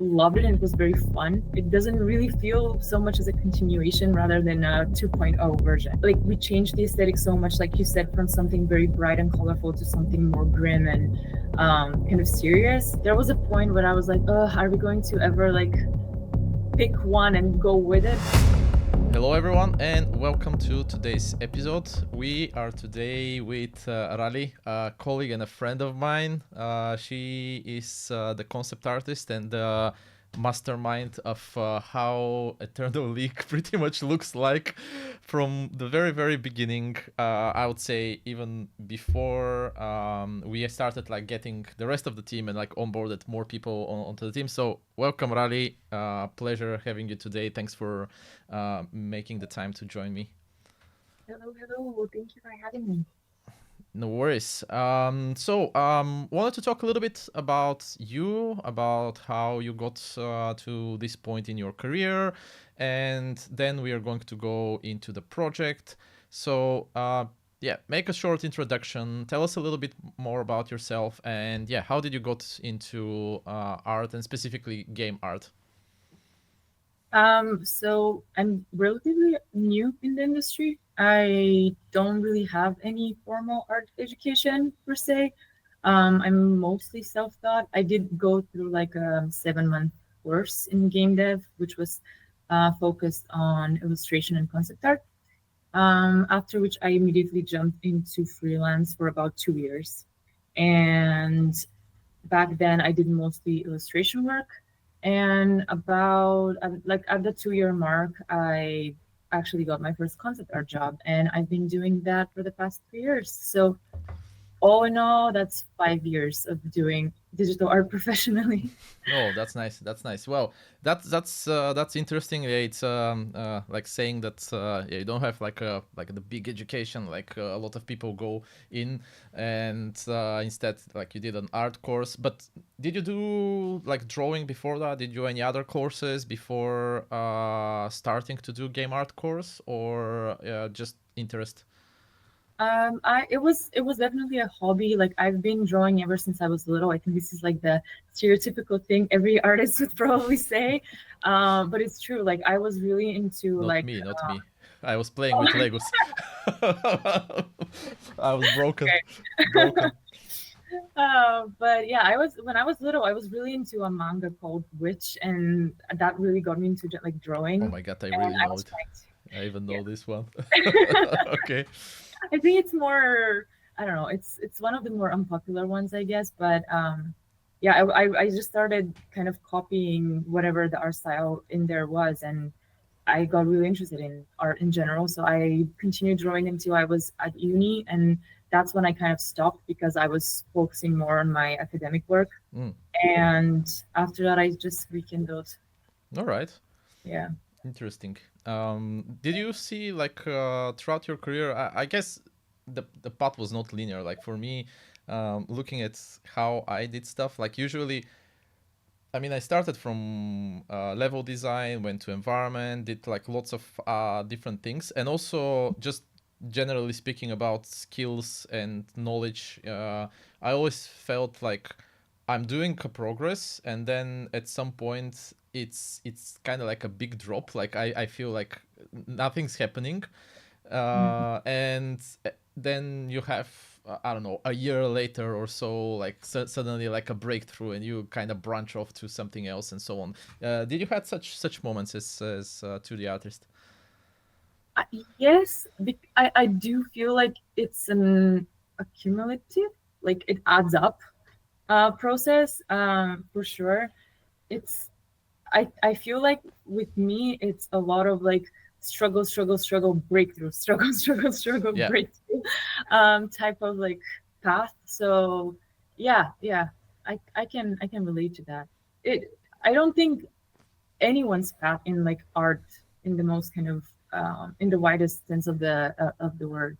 loved it and it was very fun. It doesn't really feel so much as a continuation rather than a 2.0 version. Like we changed the aesthetic so much, like you said, from something very bright and colorful to something more grim and kind of serious. There was a point where I was like, are we going to ever like pick one and go with it? Hello everyone and welcome to today's episode. We are today with Raleigh, a colleague and a friend of mine. She is the concept artist and the mastermind of how Eternal League pretty much looks like from the very beginning. I would say even before we started like getting the rest of the team and like onboarded more people onto the team. So welcome Raleigh, pleasure having you today. Thanks for making the time to join me. Hello. Thank you for having me. No worries. Wanted to talk a little bit about you, about how you got to this point in your career, and then we are going to go into the project. So, make a short introduction. Tell us a little bit more about yourself, and how did you got into art and specifically game art? So I'm relatively new in the industry. I don't really have any formal art education per se. I'm mostly self-taught. I did go through like a 7-month course in game dev, which was focused on illustration and concept art. After which I immediately jumped into freelance for about 2 years. And back then I did mostly illustration work. And about like at the 2-year mark, I actually got my first concept art job, and I've been doing that for the past 3 years. So all in all, that's 5 years of doing digital art professionally. Oh, that's nice. That's nice. Well, that's interesting. Yeah, it's like saying that you don't have like the big education like a lot of people go in, and instead like you did an art course. But did you do like drawing before that? Did you do any other courses before starting to do game art course, or just interest? It was definitely a hobby. Like I've been drawing ever since I was little. I think this is like the stereotypical thing every artist would probably say. But it's true. Like I was really into Not like me, not me. I was playing with Legos. I was broken, broken. But yeah, I was when I was little, I was really into a manga called Witch, and that really got me into like drawing. Oh my god, I And really I know was it. trying I even to, know this one. yeah. Okay. I think it's more, I don't know, it's one of the more unpopular ones, I guess. But yeah, I just started kind of copying whatever the art style in there was, and I got really interested in art in general. So I continued drawing until I was at uni, and that's when I kind of stopped because I was focusing more on my academic work. Mm. And after that, I just rekindled. All right. Yeah. Interesting. Did you see like throughout your career? I guess the path was not linear. Like for me, looking at how I did stuff, like usually I mean, I started from level design, went to environment, did like lots of different things, and also just generally speaking about skills and knowledge. I always felt like I'm doing a progress, and then at some point it's kind of like a big drop. Like I feel like nothing's happening, Mhm. and then you have I don't know, a year later or so, like suddenly like a breakthrough, and you kind of branch off to something else and so on. Did you had such moments as to the artist? Yes, I do feel like it's an accumulative, like it adds up process for sure. It's I feel like with me it's a lot of like struggle, breakthrough, struggle, Yeah. breakthrough type of like path. So yeah, I can relate to that. It I don't think anyone's path in like art in the most kind of in the widest sense of the word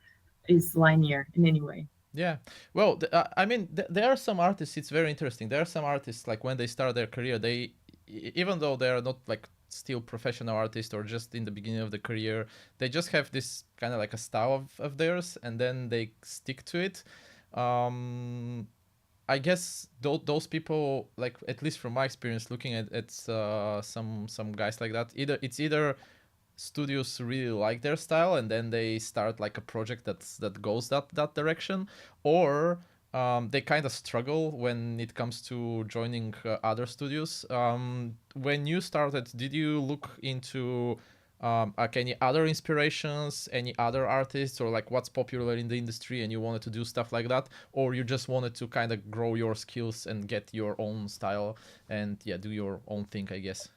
is linear in any way. Yeah, well, I mean, there are some artists. It's very interesting. There are some artists like when they start their career, even though they are not like still professional artists or just in the beginning of the career, they just have this kind of like a style of theirs, and then they stick to it. Um, I guess those people, like at least from my experience looking at some guys like that, either studios really like their style and then they start like a project that goes that direction, or they kind of struggle when it comes to joining other studios. When you started, did you look into like any other inspirations, any other artists, or like what's popular in the industry and you wanted to do stuff like that, or you just wanted to kind of grow your skills and get your own style and yeah, do your own thing, I guess?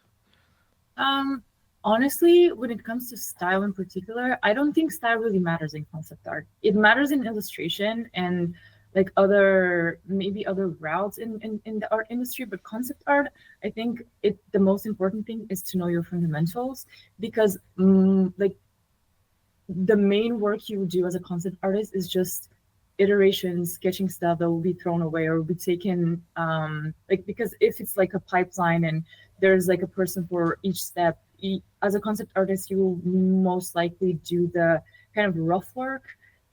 Um, Honestly, when it comes to style in particular, I don't think style really matters in concept art. It matters in illustration and like other maybe other routes in the art industry, but concept art, I think the most important thing is to know your fundamentals because like the main work you do as a concept artist is just iterations, sketching stuff that will be thrown away or will be taken like because if it's like a pipeline and there's like a person for each step, as a concept artist, you will most likely do the kind of rough work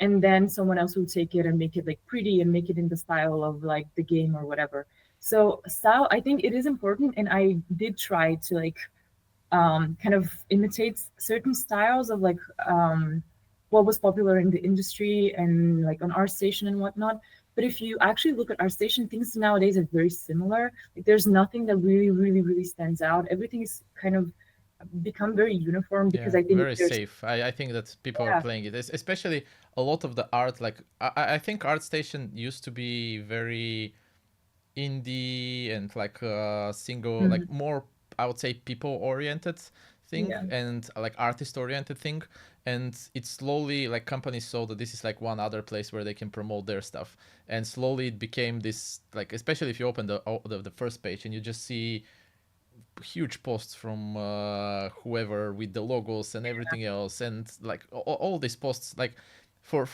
and then someone else will take it and make it like pretty and make it in the style of like the game or whatever. So style, I think it is important and I did try to like kind of imitates certain styles of like what was popular in the industry and like on ArtStation and whatnot. But if you actually look at ArtStation, things nowadays are very similar. Like there's nothing that really stands out. Everything is kind of become very uniform because Yeah, I think very there's safe. I think that people are yeah. playing it, especially a lot of the art. Like I think ArtStation used to be very indie and like single, like Mhm. more, I would say, people oriented thing Yeah. and like artist oriented thing. And it's slowly like companies saw that this is like one other place where they can promote their stuff, and slowly it became this, like especially if you open the first page and you just see huge posts from whoever with the logos and everything else, and like all these posts, like for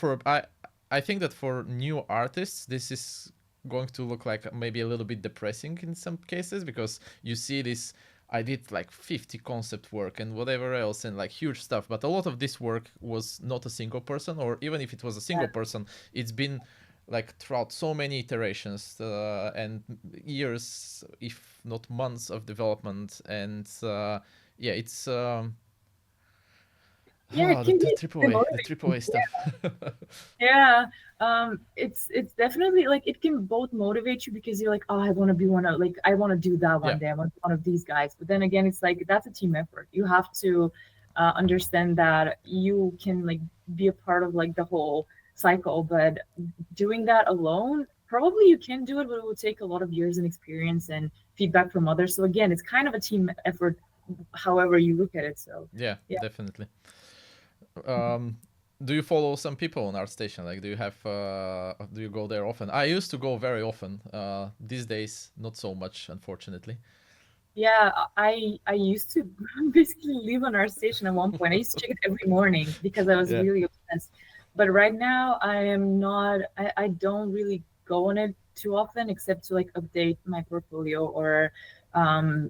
I think that for new artists this is going to look like maybe a little bit depressing in some cases, because you see this, I did like 50 concept work and whatever else and like huge stuff, but a lot of this work was not a single person, or even if it was a single person, it's been like throughout so many iterations and years, if not months of development. And yeah, it's Yeah, it can the be triple very A, the motivating. triple A stuff. Yeah, it's definitely like it can both motivate you because you're like, oh, I want to be one of like I want to do that Yeah, one day. I want to be one of these guys. But then again, it's like that's a team effort. You have to understand that you can like be a part of like the whole cycle, but doing that alone, probably you can do it, but it will take a lot of years and experience and feedback from others. So again, it's kind of a team effort, however you look at it. So yeah, yeah. definitely. um do you follow some people on ArtStation? Like, do you have do you go there often? I used to go very often. These days not so much, unfortunately. Yeah, I used to basically live on our station at one point. I used to check it every morning because I was Yeah, really obsessed. But right now I am not I don't really go on it too often except to like update my portfolio or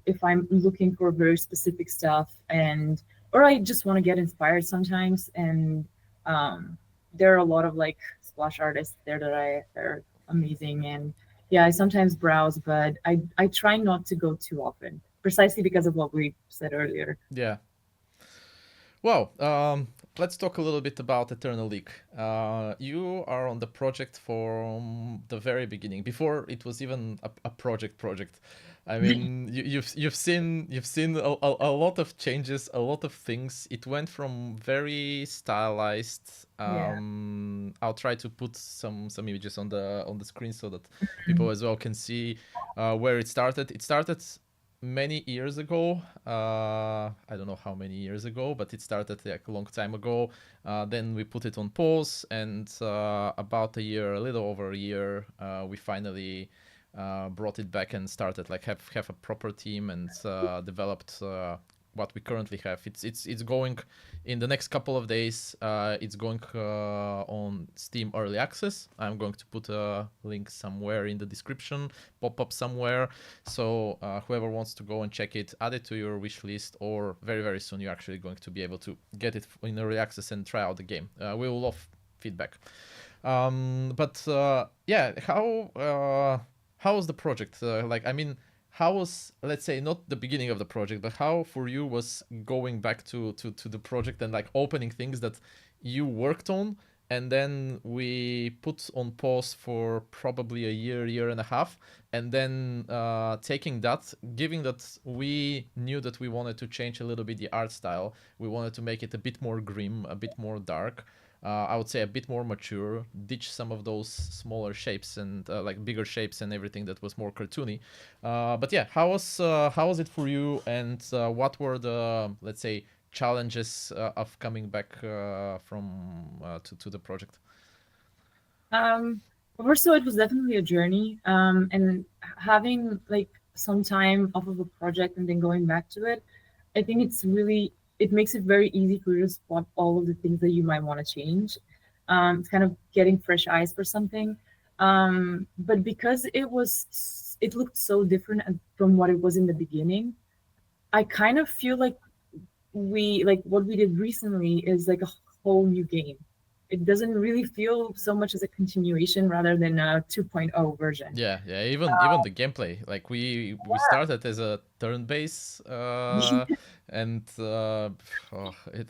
if I'm looking for very specific stuff and or I just want to get inspired sometimes and um there are a lot of like splash artists there that I are amazing and yeah, I sometimes browse, but I try not to go too often, precisely because of what we said earlier. yeah. Well, let's talk a little bit about Eternal League. You are on the project from the very beginning, before it was even a project. I mean, you've seen a lot of changes, a lot of things. It went from very stylized. Yeah. I'll try to put some images on the screen so that people as well can see where it started. It started many years ago. I don't know how many years ago, but it started like a long time ago. Then we put it on pause, and about a year, a little over a year, we finally brought it back and started like have a proper team and developed what we currently have. It's going in the next couple of days. It's going on Steam Early Access. I'm going to put a link somewhere in the description, pop up somewhere. So whoever wants to go and check it, add it to your wish list, or very soon you're actually going to be able to get it in early access and try out the game. We will love feedback. But yeah, how was the project? Like, I mean, how was, let's say, not the beginning of the project, but how for you was going back to the project and like opening things that you worked on, and then we put on pause for probably a year and a half, and then taking that, given that we knew that we wanted to change a little bit the art style, we wanted to make it a bit more grim, a bit more dark, I would say a bit more mature, ditch some of those smaller shapes and like bigger shapes and everything that was more cartoony. But yeah, how was it for you, and what were the, let's say, challenges of coming back from to the project? Um, First of all, it was definitely a journey. And having like some time off of a project and then going back to it, I think it makes it very easy for you to spot all of the things that you might want to change. It's kind of getting fresh eyes for something. But because it looked so different from what it was in the beginning, I kind of feel like what we did recently is like a whole new game. It doesn't really feel so much as a continuation rather than a 2.0 version. Yeah, yeah. Even the gameplay, like we started as a turn-based, and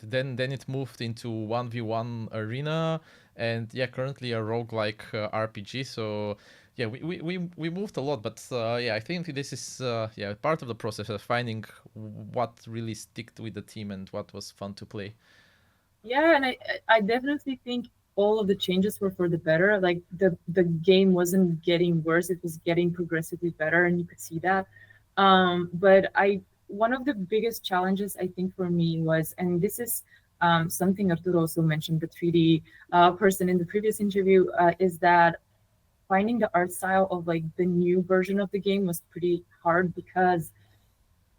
then it moved into 1v1 arena, and yeah, currently a roguelike RPG. So yeah, we moved a lot, but yeah, I think this is yeah, part of the process of finding what really sticked with the team and what was fun to play. Yeah, and I definitely think all of the changes were for the better. Like the game wasn't getting worse; it was getting progressively better, and you could see that. But I One of the biggest challenges I think for me was, and this is something Arturo also mentioned, the 3D person in the previous interview, is that finding the art style of like the new version of the game was pretty hard because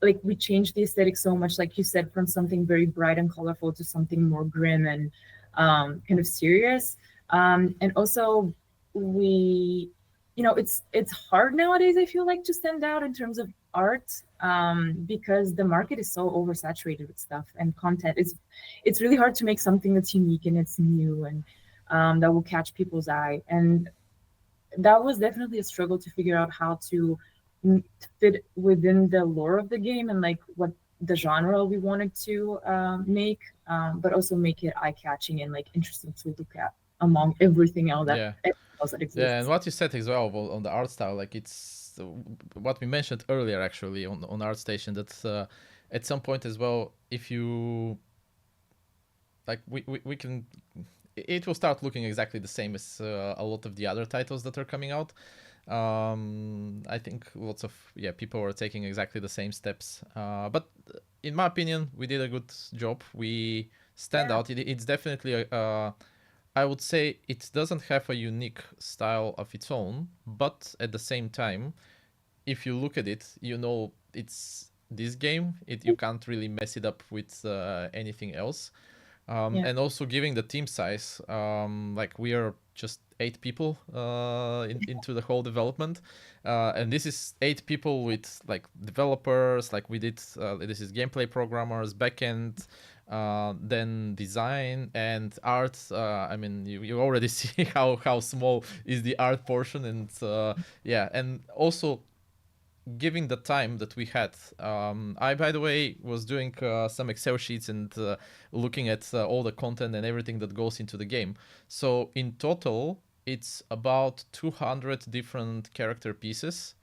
like we changed the aesthetic so much, like you said, from something very bright and colorful to something more grim and kind of serious. And also we, it's hard nowadays, I feel like, to stand out in terms of art, because the market is so oversaturated with stuff and content. It's really hard to make something that's unique and it's new and that will catch people's eye. And that was definitely a struggle to figure out how to fit within the lore of the game and like what the genre we wanted to make, but also make it eye catching and like interesting to look at among Yeah. everything else that Yeah, and exists. what you said as well on the art style, like it's what we mentioned earlier actually on ArtStation, that at some point as well, if you like, we can, it will start looking exactly the same as a lot of the other titles that are coming out. I think lots of, yeah, people are taking exactly the same steps, but in my opinion, we did a good job. We stand Yeah, out. It's definitely a I would say it doesn't have a unique style of its own, but at the same time, if you look at it, you know it's this game. You can't really mess it up with anything else. yeah, And also giving the team size, like we are just 8 people into the whole development, and this is 8 people with like developers, like we did. This is gameplay programmers, backend, then design and art. I mean, you already see how small is the art portion, and yeah, and also given the time that we had, I, by the way, was doing some Excel sheets and looking at all the content and everything that goes into the game. So in total, it's about 200 different character pieces,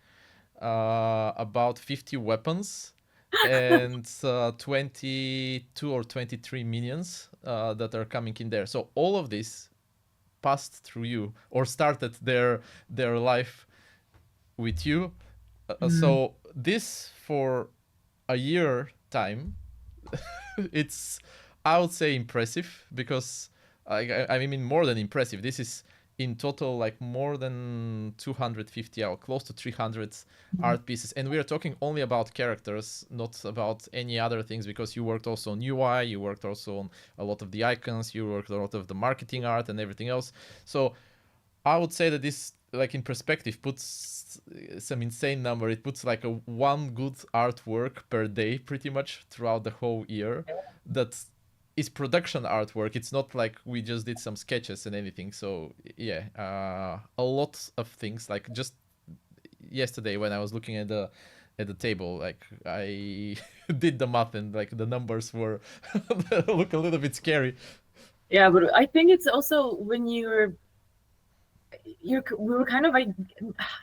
about 50 weapons, and 22 or 23 minions that are coming in there. So all of this passed through you or started their life with you. mm, So this for a year time, it's, I would say, impressive, because I mean more than impressive. This is in total like more than 250 or close to 300 mm, art pieces, and we are talking only about characters, not about any other things, because you worked also on UI, you worked also on a lot of the icons, you worked a lot of the marketing art and everything else. So I would say that this, like in perspective, puts some insane number. It puts like a one good artwork per day, pretty much throughout the whole year. That is production artwork. It's not like we just did some sketches and anything. So yeah, a lot of things. Like just yesterday when I was looking at the table, like I did the math and like the numbers were look a little bit scary. Yeah, but I think it's also when we were kind of like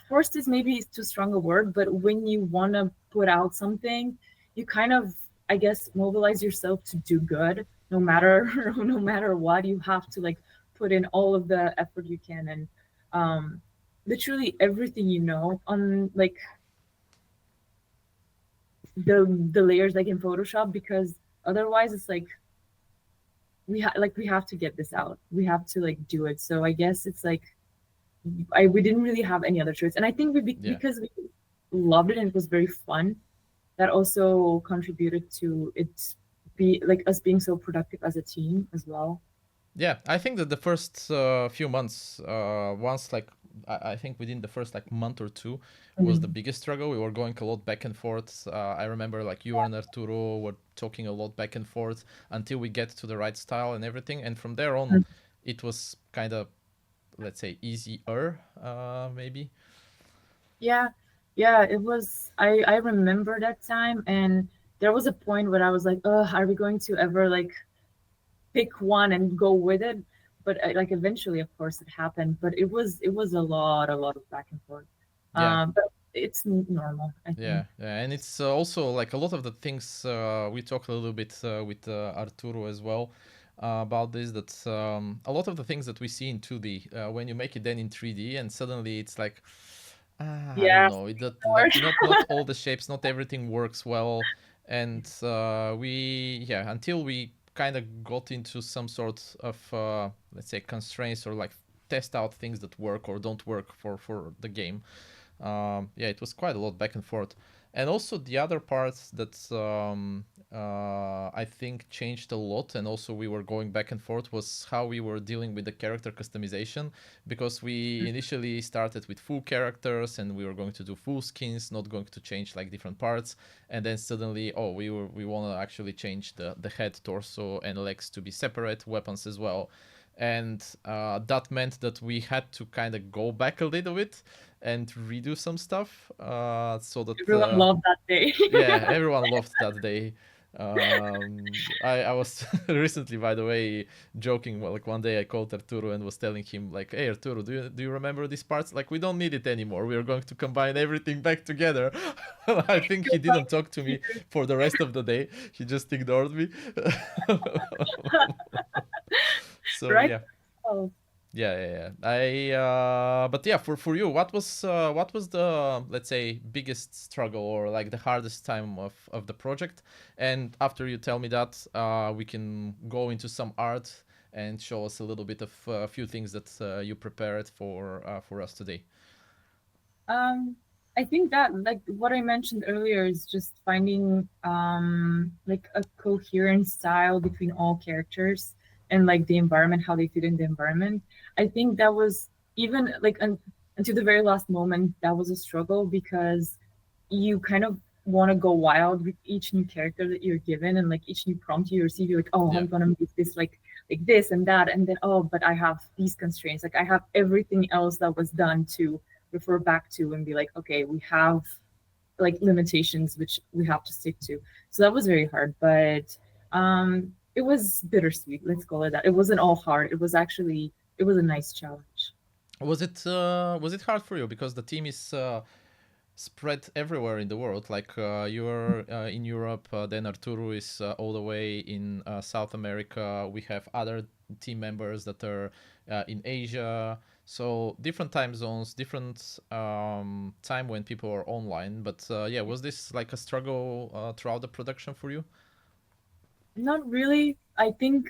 forced is maybe too strong a word, but when you want to put out something, you kind of, I guess, mobilize yourself to do good, no matter no matter what. You have to like put in all of the effort you can, and um, literally everything on like the layers like in Photoshop, because otherwise it's like we have to get this out. We have to like do it. So I guess it's like we didn't really have any other choice. And I think Yeah. because we loved it and it was very fun, that also contributed to it be like us being so productive as a team as well. Yeah, I think that the first few months, once like I think within the first like month or two, was the Mhm. biggest struggle. We were going a lot back and forth. I remember like you and Arturo were talking a lot back and forth until we get to the right style and everything. And from there on, it was kind of, let's say, easier, maybe. Yeah, yeah, it was. I remember that time, and there was a point where I was like, "Oh, are we going to ever like pick one and go with it?" But like eventually, of course, it happened. But it was a lot of back and forth. Yeah, But it's normal, I think. yeah, yeah. And it's also like a lot of the things we talked a little bit with Arturo as well about this. That a lot of the things that we see in 2D, when you make it then in 3D, and suddenly it's like, I don't Yeah, know, like not all the shapes, not everything works well, and we yeah until we kind of got into some sort of let's say constraints or like test out things that work or don't work for the game. Yeah, it was quite a lot back and forth. And also the other parts that I think changed a lot, and also we were going back and forth, was how we were dealing with the character customization, because we initially started with full characters and we were going to do full skins, not going to change like different parts, and then suddenly, oh, we want to actually change the head, torso, and legs to be separate, weapons as well. And that meant that we had to kind of go back a little bit and redo some stuff, so that everyone loved that day. yeah, everyone loved that day. I was recently, by the way, joking. Well, like one day I called Arturo and was telling him like, "Hey Arturo, do you remember these parts? Like we don't need it anymore. We are going to combine everything back together." I think he didn't talk to me for the rest of the day. He just ignored me. So Right? yeah. Oh, Yeah, yeah, yeah. But yeah, for you, what was the, let's say, biggest struggle or like the hardest time of the project? And after you tell me that, we can go into some art and show us a little bit of a few things that you prepared for us today. Um, I think that like what I mentioned earlier is just finding like a coherent style between all characters and like the environment, how they fit in the environment. I think that was even like until the very last moment, that was a struggle because you kind of want to go wild with each new character that you're given, and like each new prompt you receive, you're like, oh, Yeah, I'm gonna make this like this and that, and then oh, but I have these constraints. Like I have everything else that was done to refer back to and be like, okay, we have like limitations which we have to stick to. So that was very hard, but it was bittersweet. Let's call it that. It wasn't all hard. It was a nice challenge. was it hard for you because the team is spread everywhere in the world. Like you're in Europe, then Arturo is all the way in South America. We have other team members that are in Asia. So different time zones, different time when people are online. But yeah, was this like a struggle throughout the production for you? Not really. I think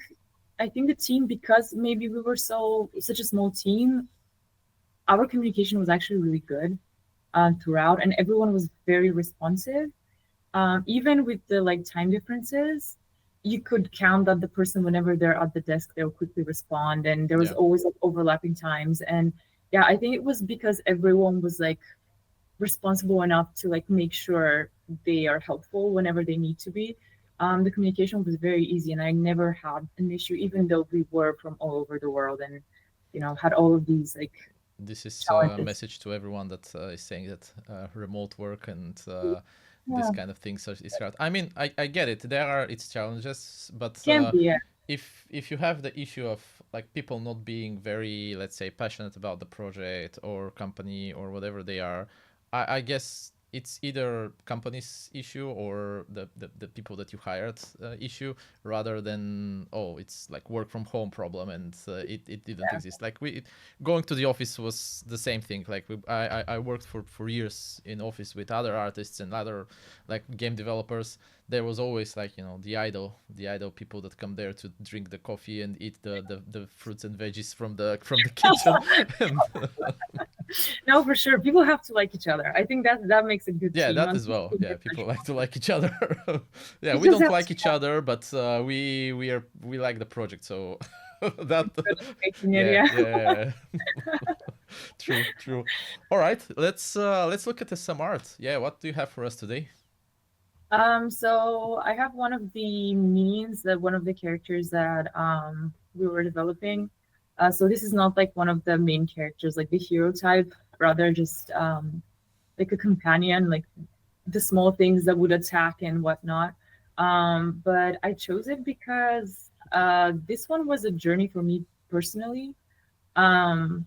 the team, because maybe we were such a small team, our communication was actually really good throughout, and everyone was very responsive. Even with the like time differences, you could count that the person, whenever they're at the desk, they'll quickly respond, and there was Yeah. always like overlapping times. And yeah, I think it was because everyone was like responsible enough to like make sure they are helpful whenever they need to be. the communication was very easy, and I never had an issue, even though we were from all over the world and, had all of these like This is a challenges. message to everyone that is saying that remote work and this Yeah, kind of things is hard. I mean, I get it. There are its challenges, but can be. Yeah. if you have the issue of like people not being very, let's say, passionate about the project or company or whatever they are, I guess it's either company's issue or the people that you hired issue, rather than, oh, it's like work from home problem and it didn't exist. Like going to the office was the same thing. Like I worked for years in office with other artists and other like game developers. There was always like, the idle people that come there to drink the coffee and eat the fruits and veggies from the kitchen. And No, for sure. People have to like each other. I think that makes a good yeah, team. that as well. Yeah, people like to like each other. Yeah, You we just don't have like to each other, but we like the project, so that good at making it. yeah, Yeah. yeah. True, true. All right, let's look at some art. Yeah, what do you have for us today? So I have one of the means that one of the characters that we were developing. So this is not like one of the main characters, like the hero type, rather just like a companion, like the small things that would attack and whatnot. But I chose it because this one was a journey for me personally. Um,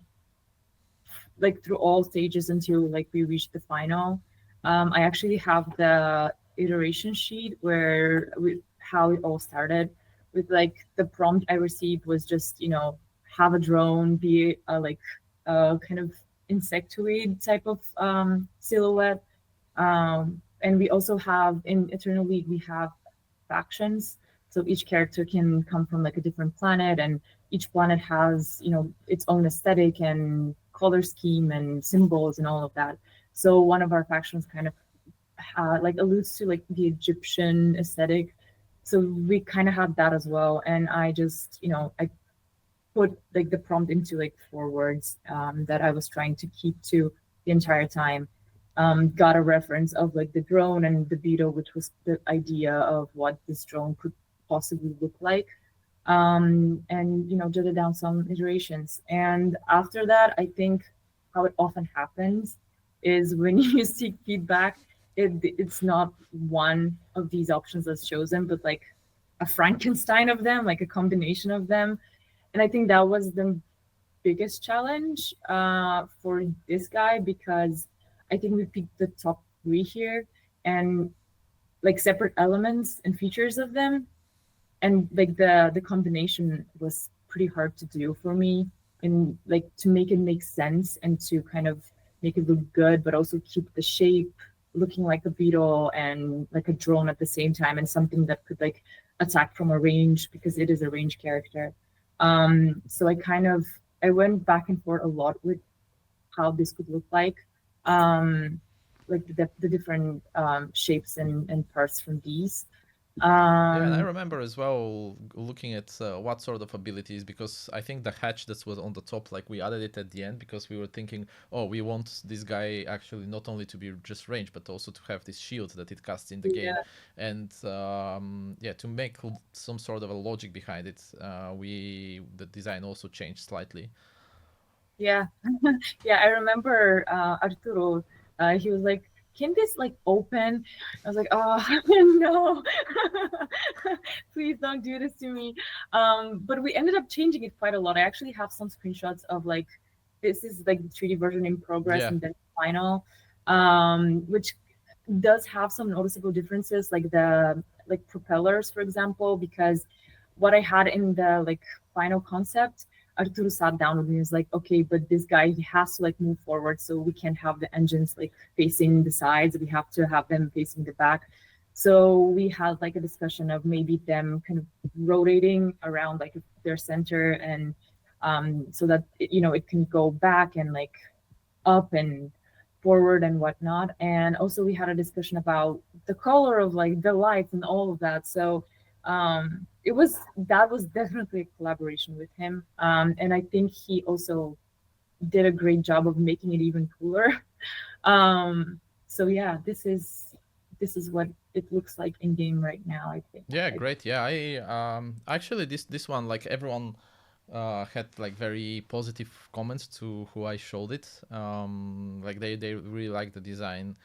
like through all stages until like we reached the final. I actually have the iteration sheet where how it all started with like the prompt I received was just have a drone be a like a kind of insectoid type of silhouette. And we also have in Eternal League we have factions, so each character can come from like a different planet, and each planet has its own aesthetic and color scheme and symbols and all of that. So one of our factions kind of like alludes to like the Egyptian aesthetic, so we kind of have that as well. And I just I put like the prompt into like 4 words that I was trying to keep to the entire time. Got a reference of like the drone and the beetle, which was the idea of what this drone could possibly look like. And jotted down some iterations. And after that, I think how it often happens is when you seek feedback, it's not one of these options that's chosen, but like a Frankenstein of them, like a combination of them. And I think that was the biggest challenge for this guy, because I think we picked the top three here and like separate elements and features of them, and like the combination was pretty hard to do for me, and like to make it make sense and to kind of make it look good but also keep the shape looking like a beetle and like a drone at the same time, and something that could like attack from a range because it is a range character. So I went back and forth a lot with how this could look like the different shapes and parts from these. Yeah, and I um remember as well looking at what sort of abilities, because I think the hatch that was on the top, like we added it at the end because we were thinking, oh, we want this guy actually not only to be just range, but also to have this shield that it casts in the game. yeah. And yeah, to make some sort of a logic behind it, the design also changed slightly. Yeah, yeah, I remember Arturo. He was like, "Can this like open?" I was like, "Oh no, please don't do this to me." But we ended up changing it quite a lot. I actually have some screenshots of like this is like the 3D version in progress Yeah, and then final, which does have some noticeable differences, like the like propellers, for example, because what I had in the like final concept, Arturo sat down with me and was like, okay, but this guy he has to like move forward, so we can't have the engines like facing the sides. We have to have them facing the back. So we had like a discussion of maybe them kind of rotating around like their center, and so that it can go back and like up and forward and whatnot. And also we had a discussion about the color of like the lights and all of that. So that was definitely a collaboration with him. And I think he also did a great job of making it even cooler. So yeah, this is what it looks like in game right now, I think. Yeah, Like, great. Yeah, I actually this one, like everyone had like very positive comments to who I showed it. Like they really like the design.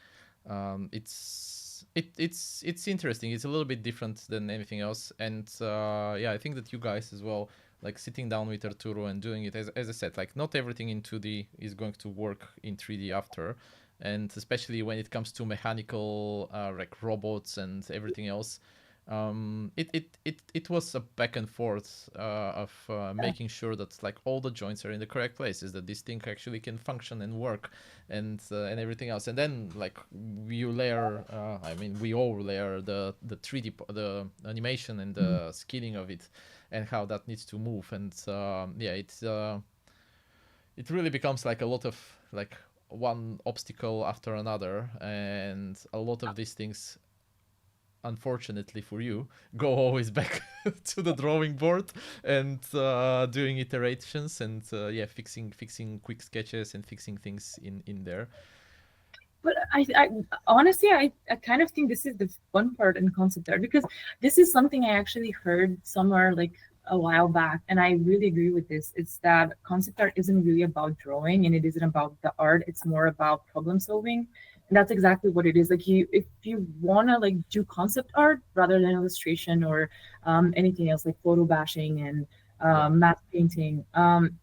It's interesting. It's a little bit different than anything else, and yeah, I think that you guys as well, like sitting down with Arturo and doing it, as I said, like not everything in 2D is going to work in 3D after, and especially when it comes to mechanical like robots and everything else. It was a back and forth of making sure that like all the joints are in the correct places, that this thing actually can function and work, and everything else. And then like you layer, I mean, we all layer the 3D the animation and the scaling of it, and how that needs to move. And yeah, it really becomes like a lot of like one obstacle after another, and a lot of these things, unfortunately for you, go always back to the drawing board and doing iterations and yeah, fixing quick sketches and fixing things in there. but I honestly, I kind of think this is the fun part in concept art, because this is something I actually heard somewhere like a while back, and I really agree with this. It's that concept art isn't really about drawing, and it isn't about the art. It's more about problem solving, and that's exactly what it is. Like, you, if you wanna like do concept art rather than illustration or anything else like photo bashing and Yeah, matte painting,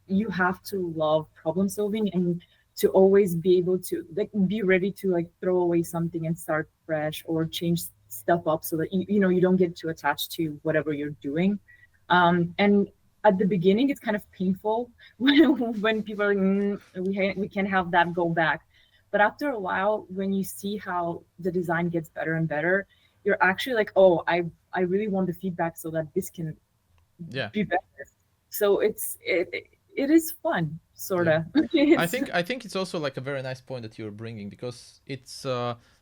you have to love problem solving and to always be able to like be ready to like throw away something and start fresh or change stuff up so that you know you don't get too attached to whatever you're doing. And at the beginning it's kind of painful when people are like, we can't have that go back. But after a while, when you see how the design gets better and better, you're actually like, oh, I really want the feedback so that this can yeah, be better. So it is fun, sort yeah. of. I It's think I think it's also like a very nice point that you're bringing, because it's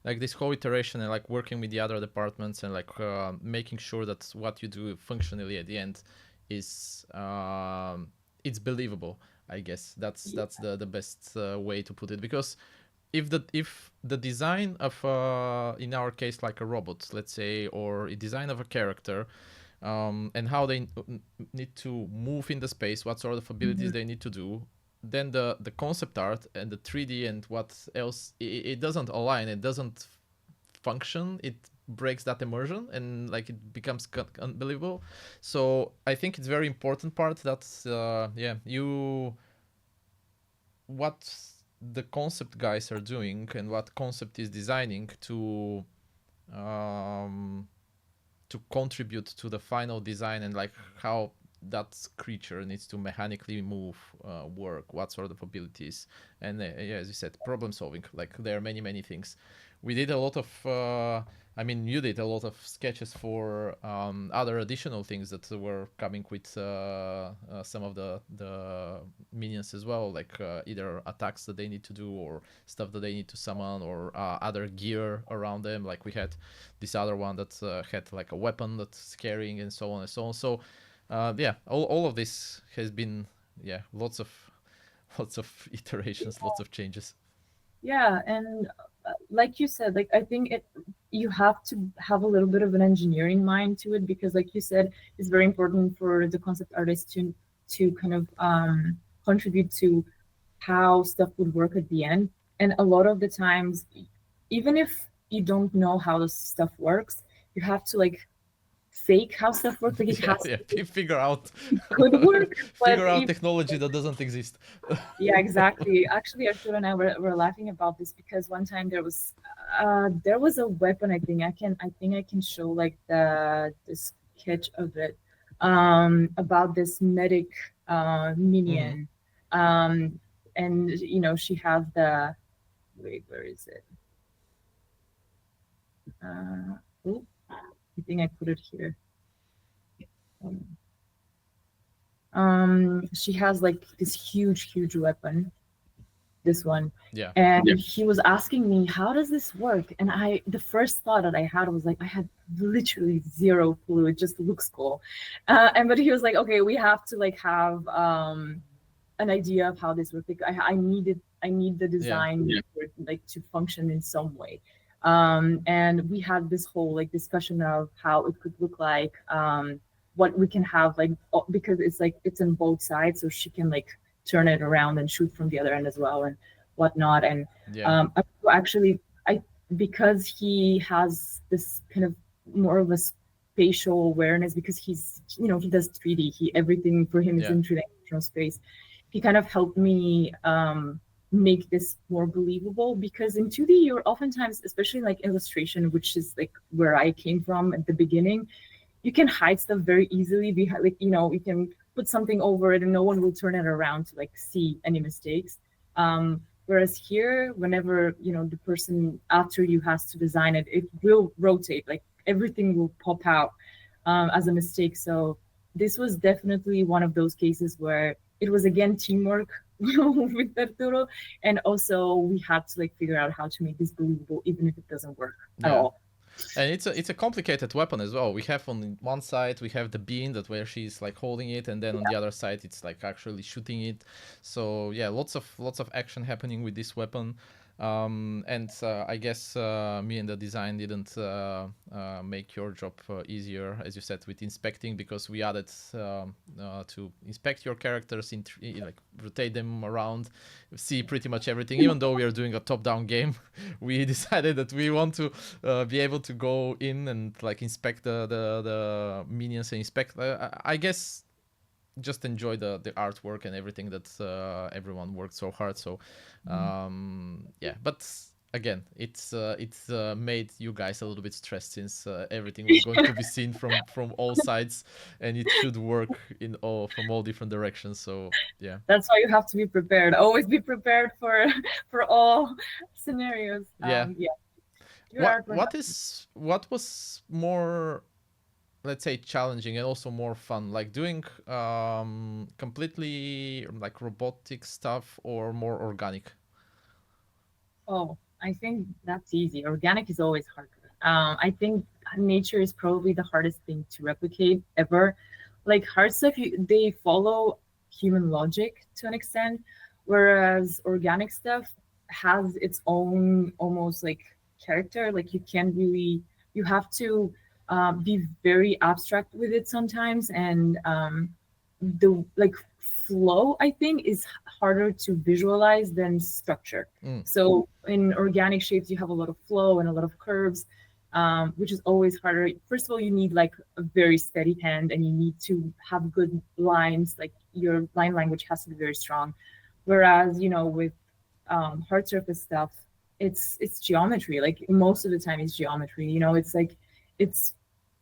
like this whole iteration and like working with the other departments and like making sure that what you do functionally at the end is it's believable. I guess that's the best way to put it, because if the design of in our case like a robot, let's say, or a design of a character, and how they need to move in the space, what sort of abilities Mhm. they need to do, then the concept art and the 3D and what else, it doesn't align, it doesn't function, it breaks that immersion and like it becomes unbelievable. So I think it's very important part that yeah, you, what the concept guys are doing and what concept is designing um to contribute to the final design, and like how that creature needs to mechanically move, work, what sort of abilities, and yeah, as you said, problem solving. Like there are many things. We did a lot of I mean, you did a lot of sketches for other additional things that were coming with some of the minions as well, like either attacks that they need to do, or stuff that they need to summon, or other gear around them. Like we had this other one that had like a weapon that's carrying, and so on and so on. So yeah, all of this has been, yeah, lots of lots of iterations, lots of changes. Yeah, and like you said, like I think it you have to have a little bit of an engineering mind to it, because like you said, it's very important for the concept artist to kind of contribute to how stuff would work at the end. And a lot of the times, even if you don't know how the stuff works, you have to like fake how stuff works. Like it Yeah, has yeah. it Figure out could work, but figure out technology that doesn't exist. yeah, exactly. Actually, Arthur and I were laughing about this because one time there was a weapon. I think I can show like the sketch of it about this medic Mm-hmm. minion. And you know, she has the wait, where is it? Oh, I think I put it here. She has like this huge weapon, this one. Yeah. And yeah, he was asking me, how does this work? And the first thought that I had was like, I had literally zero clue. It just looks cool. And but he was like, okay, we have to like have an idea of how this works. Like, I need the Yeah. design, yeah, for it, like to function in some way. And we had this whole like discussion of how it could look like, what we can have like, because it's like it's on both sides, so she can like turn it around and shoot from the other end as well and whatnot. And Yeah. actually, I because he has this kind of more of a spatial awareness, because he's, he does 3D. He everything for him is Yeah. in three-dimensional space. He kind of helped me make this more believable, because in 2D you're oftentimes, especially like illustration, which is like where I came from at the beginning, you can hide stuff very easily behind, like, you can put something over it and no one will turn it around to like see any mistakes. Whereas here, whenever the person after you has to design it, it will rotate, like everything will pop out as a mistake. So this was definitely one of those cases where it was again teamwork with Arturo, and also we had to like figure out how to make this believable even if it doesn't work at Yeah. all. And it's a complicated weapon as well. We have on one side we have the beam that where she's like holding it, and then on the other side it's like actually shooting it. So yeah, lots of action happening with this weapon. And I guess me and the design didn't make your job easier, as you said, with inspecting, because we added to inspect your characters like rotate them around, see pretty much everything. Even though we are doing a top-down game, we decided that we want to be able to go in and like inspect the minions and inspect. I guess just enjoy the artwork and everything that everyone worked so hard. So yeah, but again, it's made you guys a little bit stressed, since everything was going to be seen from all sides, and it should work in all from all different directions. So yeah. That's why you have to be prepared. Always be prepared for for all scenarios. Yeah. Yeah, your what artwork. what is what was more, let's say, challenging and also more fun, like doing completely like robotic stuff or more organic? Oh, I think that's easy. Organic is always harder. I think nature is probably the hardest thing to replicate ever. Like hard stuff, they follow human logic to an extent, whereas organic stuff has its own almost like character. Like you can't really, you have to be very abstract with it sometimes, and the like flow, I think, is harder to visualize than structure. Mm, So in organic shapes, you have a lot of flow and a lot of curves, which is always harder. First of all, you need like a very steady hand, and you need to have good lines. Like your line language has to be very strong. Whereas, with hard surface stuff, it's geometry. Like most of the time, it's geometry. It's like it's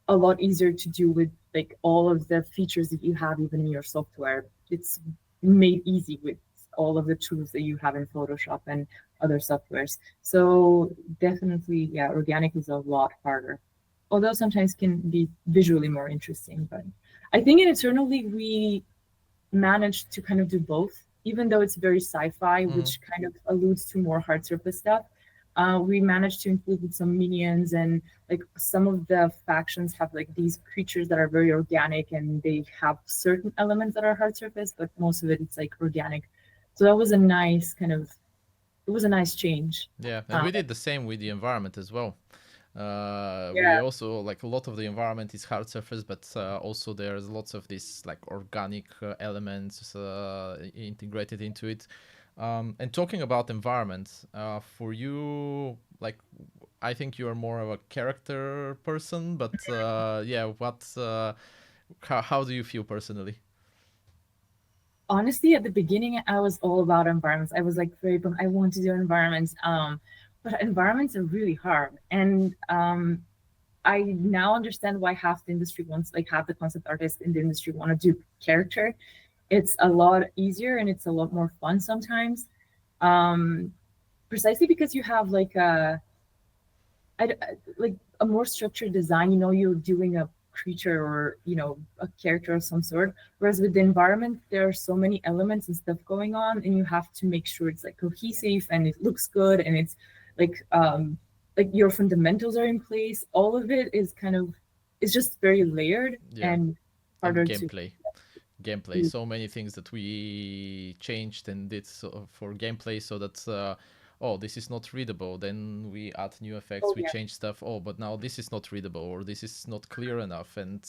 a lot easier to do with like all of the features that you have even in your software. It's made easy with all of the tools that you have in Photoshop and other softwares. So definitely, yeah, organic is a lot harder. Although sometimes can be visually more interesting. But I think in Eternally we managed to kind of do both, even though it's very sci-fi, mm, which kind of alludes to more hard surface stuff. We managed to include some minions, and like some of the factions have like these creatures that are very organic, and they have certain elements that are hard surface, but most of it's like organic. So that was a nice kind of, it was a nice change. yeah, and Um, we did the same with the environment as well. We yeah, also, like, a lot of the environment is hard surface, but also there's lots of these like organic elements integrated into it. And talking about environment, for you, like, I think you are more of a character person, but yeah, how do you feel personally? honestly, at the beginning, I was all about environments. I was like very, I want to do environments. But environments are really hard, and I now understand why half the industry wants, like half the concept artists in the industry want to do character. It's a lot easier and it's a lot more fun sometimes. Um, Precisely because you have like like a more structured design. You're doing a creature or a character of some sort. Whereas with the environment, there are so many elements and stuff going on, and you have to make sure it's like cohesive and it looks good, and it's like your fundamentals are in place. All of it is kind of, it's just very layered Yeah, and and harder to gameplay, do. so many things that we changed and did for gameplay, so that oh, this is not readable, then we add new effects, Oh we yeah, change stuff, oh, but now this is not readable, or this is not clear enough. And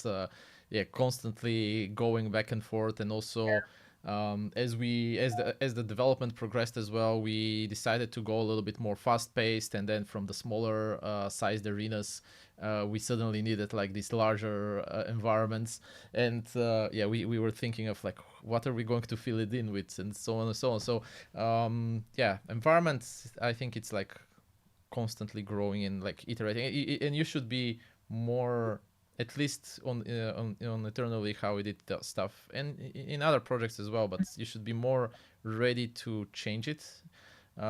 yeah, constantly going back and forth. And also as the development progressed as well, we decided to go a little bit more fast paced. And then from the smaller sized arenas, we suddenly needed like these larger environments. And yeah, we were thinking of like, what are we going to fill it in with, and so on and so on. So yeah, environments, I think it's like constantly growing and like iterating. And you should be more, at least on Eternally, how we did that stuff, and in other projects as well, but you should be more ready to change it,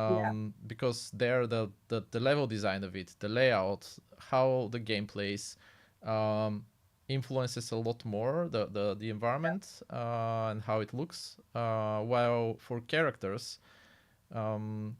yeah, because there the level design of it, the layout, how the game plays, um, influences a lot more the environment, and how it looks, while for characters, um,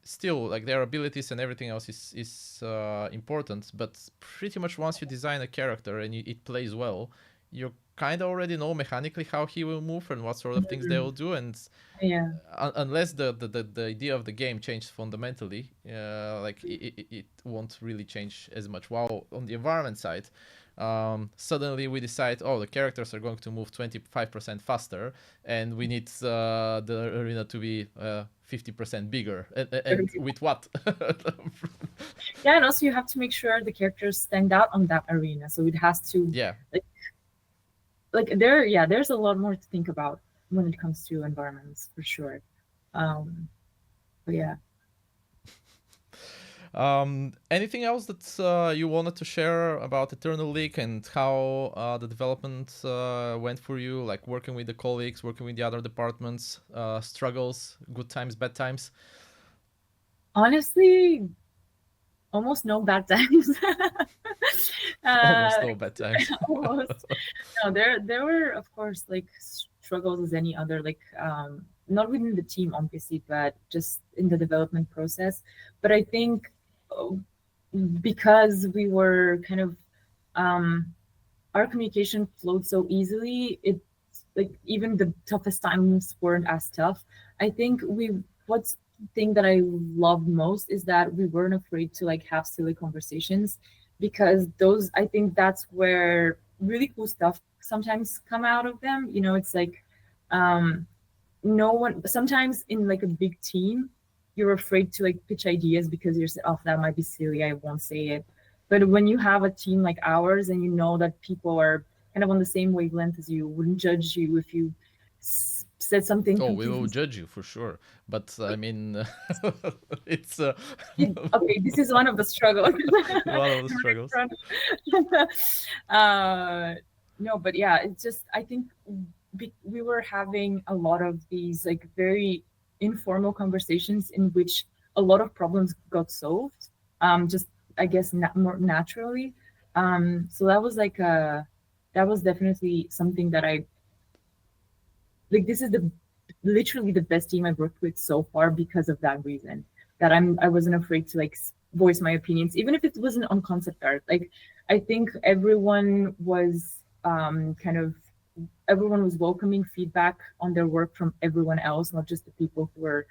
still like their abilities and everything else is important. But pretty much once you design a character and it plays well, you kind of already know mechanically how he will move and what sort of things they Mhm. will do. And Yeah, unless the idea of the game changed fundamentally, like it won't really change as much. While on the environment side, suddenly we decide, oh, the characters are going to move 25% faster, and we need the arena to be 50% bigger. And with what? yeah, and also you have to make sure the characters stand out on that arena, so it has to Yeah. like there's a lot more to think about when it comes to environments for sure. Um, but yeah. Anything else that you wanted to share about Eternal League and how the development went for you, like working with the colleagues, working with the other departments, struggles, good times, bad times? Honestly, almost no bad times. Almost uh, no bad times. almost. No, there were of course like struggles as any other, like not within the team obviously, but just in the development process. But I think uh, because we were kind of um our communication flowed so easily, it like even the toughest times weren't as tough. I think what's the thing that I love most is that we weren't afraid to like have silly conversations, because those, I think that's where really cool stuff sometimes come out of them. You know, it's like um no one, sometimes in like a big team you're afraid to like pitch ideas because you're oh, that might be silly, I won't say it. But when you have a team like ours and you know that people are kind of on the same wavelength as you, wouldn't judge you if you said something Oh, we will completely judge you for sure. But I mean, it's okay, this is one of the struggles. one of the struggles. uh no, but yeah, it's just I think we were having a lot of these like very informal conversations in which a lot of problems got solved, just I guess more naturally. So that was like that was definitely something that I like. This is the literally the best team I've worked with so far because of that reason. That I wasn't afraid to like voice my opinions, even if it wasn't on concept art. Like I think everyone was kind of everyone was welcoming feedback on their work from everyone else, not just the people who were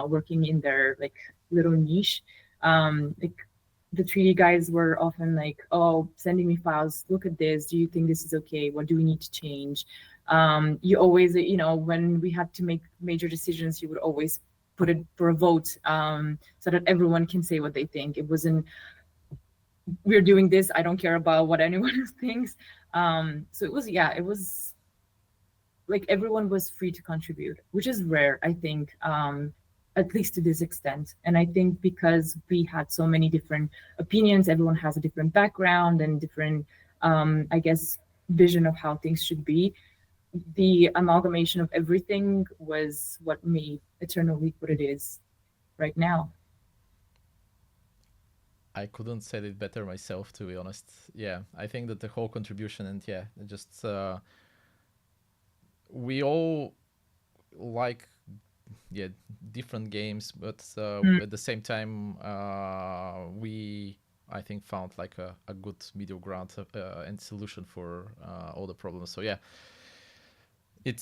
working in their like little niche. Like the 3D guys were often like, "Oh, sending me files. Look at this. Do you think this is okay? What do we need to change?" You always, you know, when we had to make major decisions, you would always put it for a vote, so that everyone can say what they think. It wasn't we're doing this. I don't care about what anyone thinks. So it was, yeah, it was like everyone was free to contribute, which is rare, I think, at least to this extent. And I think because we had so many different opinions, everyone has a different background and different, I guess, vision of how things should be. The amalgamation of everything was what made Eternal Week what it is right now. I couldn't say it better myself, to be honest. Yeah, I think that the whole contribution, and yeah, just we all like, yeah, different games, but Mm, at the same time, we, I think, found like a good middle ground and solution for all the problems. So yeah, it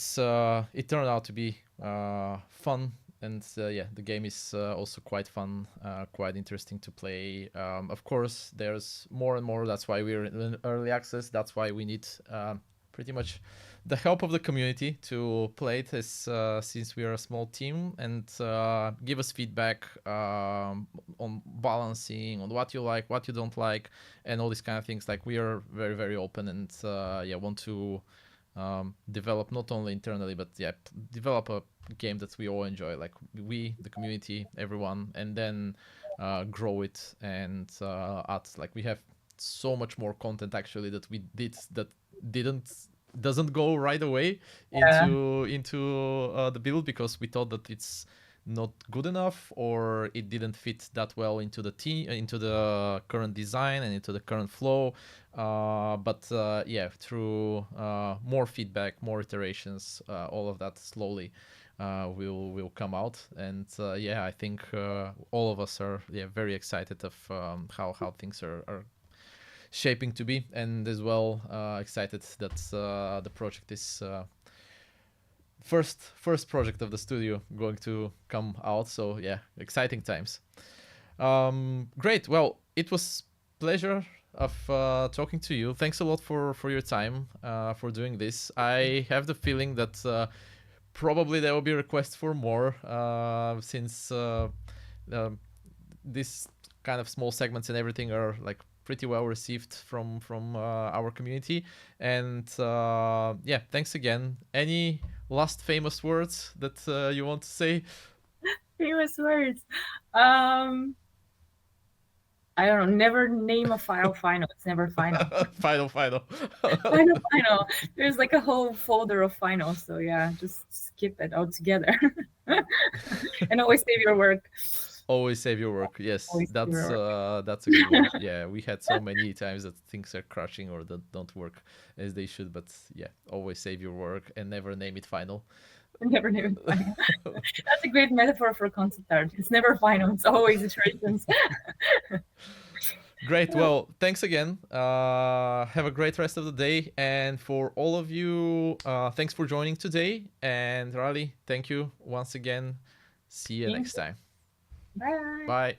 turned out to be fun Yeah, the game is also quite fun, quite interesting to play. Of course, there's more and more. That's why we're in early access. That's why we need pretty much the help of the community to play it, as since we are a small team, and give us feedback on balancing, on what you like, what you don't like, and all these kind of things. Like, we are very, very open, and yeah, want to develop not only internally, but yeah, develop a game that we all enjoy, like we, the community, everyone, and then grow it and add. Like, we have so much more content actually that we did that didn't doesn't go right away Yeah. into the build, because we thought that it's not good enough, or it didn't fit that well into the team, into the current design and into the current flow. But yeah, through more feedback, more iterations, all of that slowly will come out. And yeah, I think all of us are, yeah, very excited of how things are shaping to be, and as well excited that the project is first project of the studio going to come out. So yeah, exciting times. Great. Well, it was pleasure of talking to you. Thanks a lot for your time, for doing this. I have the feeling that probably there will be requests for more, since um this kind of small segments and everything are like pretty well received from our community. And yeah, thanks again. Any last famous words that you want to say? Famous words. Um, I don't know. Never name a file final. It's never final. Final. Final. There's like a whole folder of finals. So yeah, just skip it altogether. And always save your work. Always save your work. Yes, Always save your work. that's a good one. Yeah, we had so many times that things are crashing or that don't work as they should. But yeah, always save your work and never name it final. Never name it final. That's a great metaphor for concept art. It's never final. It's always iterations. Great. Well, thanks again. Have a great rest of the day. And for all of you, thanks for joining today. And Raleigh, thank you once again. See you next time. Bye. Bye.